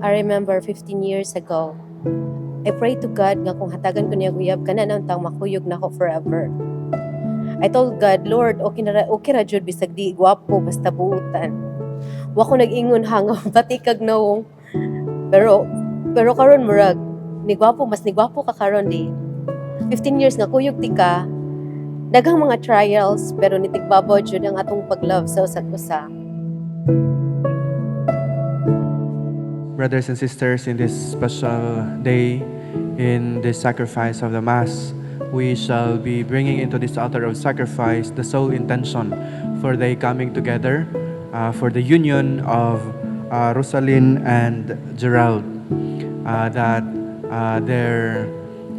I remember 15 years ago, I pray to God nga kung hatagan ko niya guyab kana nang tang makuyog na ako forever. I told God, Lord, okay ra jud bisag di gwapo basta buutan. Wa ko nag-ingon hangaw batikag nawong. Pero karon murag ni gwapo ka karon di. 15 years nga kuyog ti ka. Daghang mga trials pero nitigbabaw jud ang atong paglove sa usa't usa. Brothers and sisters, in this special day, in this sacrifice of the Mass, we shall be bringing into this altar of sacrifice the sole intention for the coming together, for the union of Rosalyn and Gerald, that their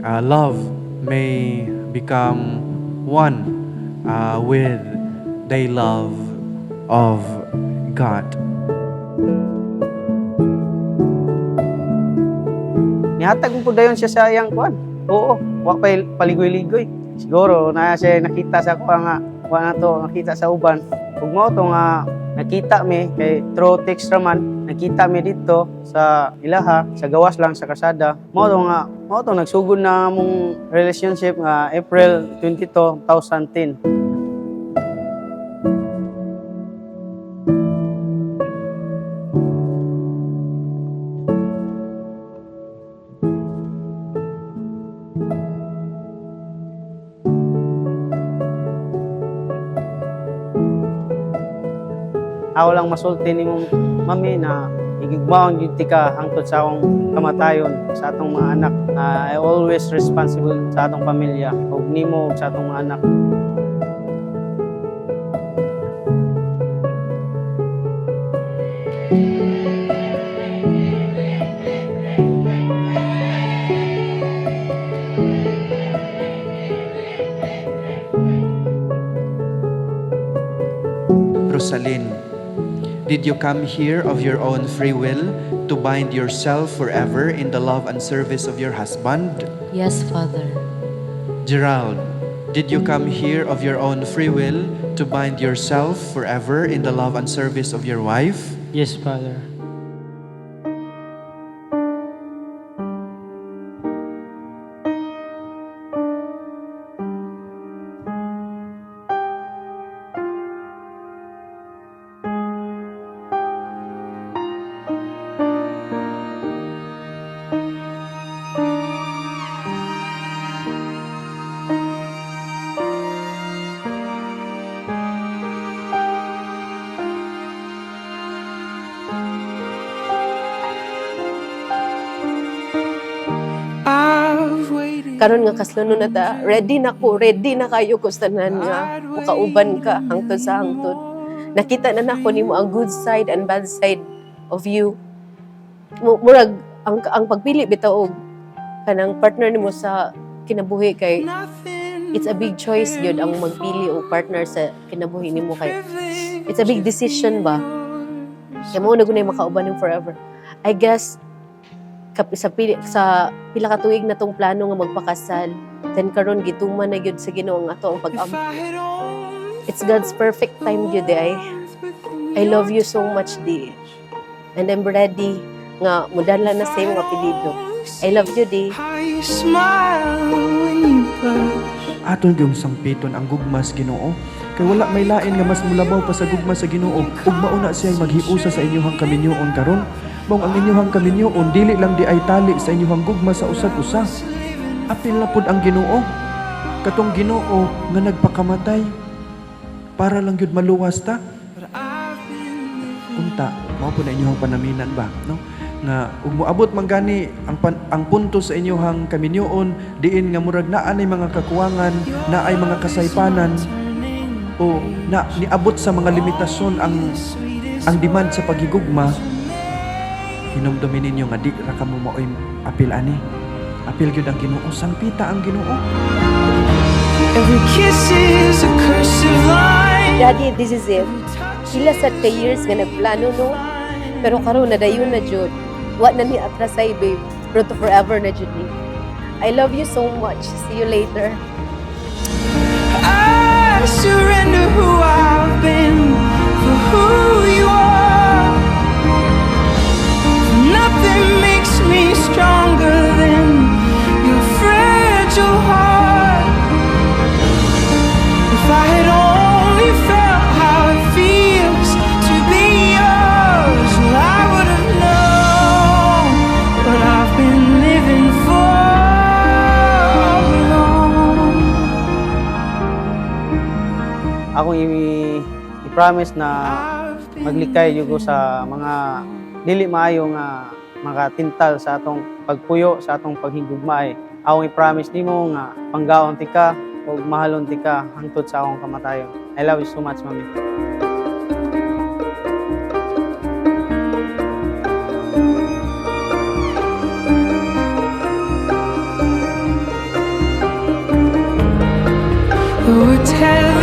love may become one with the love of God. Nihatag mo po dayon siya sa iyang kuan. Oo, wa pay paligoy-ligoy. Siguro na siya nakita sa kuan nga, wa na to nakita sa uban. Ug mao to nga nakita mi kay through text raman, nakita mi dito sa ilaha, sa gawas lang sa kasada. Mao to nagsugod na among relationship nga April 22, 2010. Ako lang masulti ni mong mami na igigmaon yun ka hangtod sa akong kamatayon sa atong mga anak. I always responsible sa atong pamilya ug nimo ug sa atong mga anak. Rosalyn, did you come here of your own free will to bind yourself forever in the love and service of your husband? Yes, Father. Gerald, did you come here of your own free will to bind yourself forever in the love and service of your wife? Yes, Father. Karon nga kaslunon na ta, ready na kayo ko tanan nga makauban ka hangtod sa hangtod. Nakita na nako nimo ang good side and bad side of you. Murag ang pagpili bitaw og kanang partner nimo sa kinabuhi kay it's a big choice gyud ang magpili og partner sa kinabuhi nimo kay it's a big decision ba. Kaya mo na gunay makauban nimo forever. I guess sa pila ka tuig na tong plano nga magpakasal, then karon gituman na gyud sa Ginoo ang ato ang pag-am. It's God's perfect time gyud ay. I love you so much di. And I'm ready nga mudala na sa imong apelyido. I love you di. Aton gyung sangpiton ang gugmas Ginoo. Kay wala may lain nga mas mulabaw pa sa gugma sa Ginoo ug mauna siya maghiusa sa inyohang kaminyoon karon. Mong ang inyuhang kaminyoon dili lang di ay tali sa inyuhang gugma sa usag-usa. Apil na pud ang Ginoo. Katong Ginoo nga nagpakamatay para lang gyud maluwas ta. Unta, mao pud na inyuhang panaminan ba, no? Nga ug moabot man gani ang punto sa inyuhang kaminyoon diin nga murag naa nay mga kakuwangan, naay mga kasaypanan o na niabot sa mga limitasyon ang demand sa paghigugma. Hinumdumin ninyo nga di ra kamo maoy apil ani. Apil gyud ang Ginoo, sangpita ang Ginoo. Every kiss is a cursive line. Daddy, this is it. Pila sad ka years nga nagplano no. Pero karon nadayon na jud. Wa na ni atrasay babe. Pero to forever na jud ni. I love you so much. See you later. I surrender who I've been for who you are. Nothing i-promise na maglikay jud ko sa mga dili maayo nga makatintal sa atong pagpuyo sa atong paghigugma. Akong i-promise nimo nga panggaon ti ka ug mahalon ti ka hangtod sa akong kamatayon. I love you so much, Mami. Lord, tell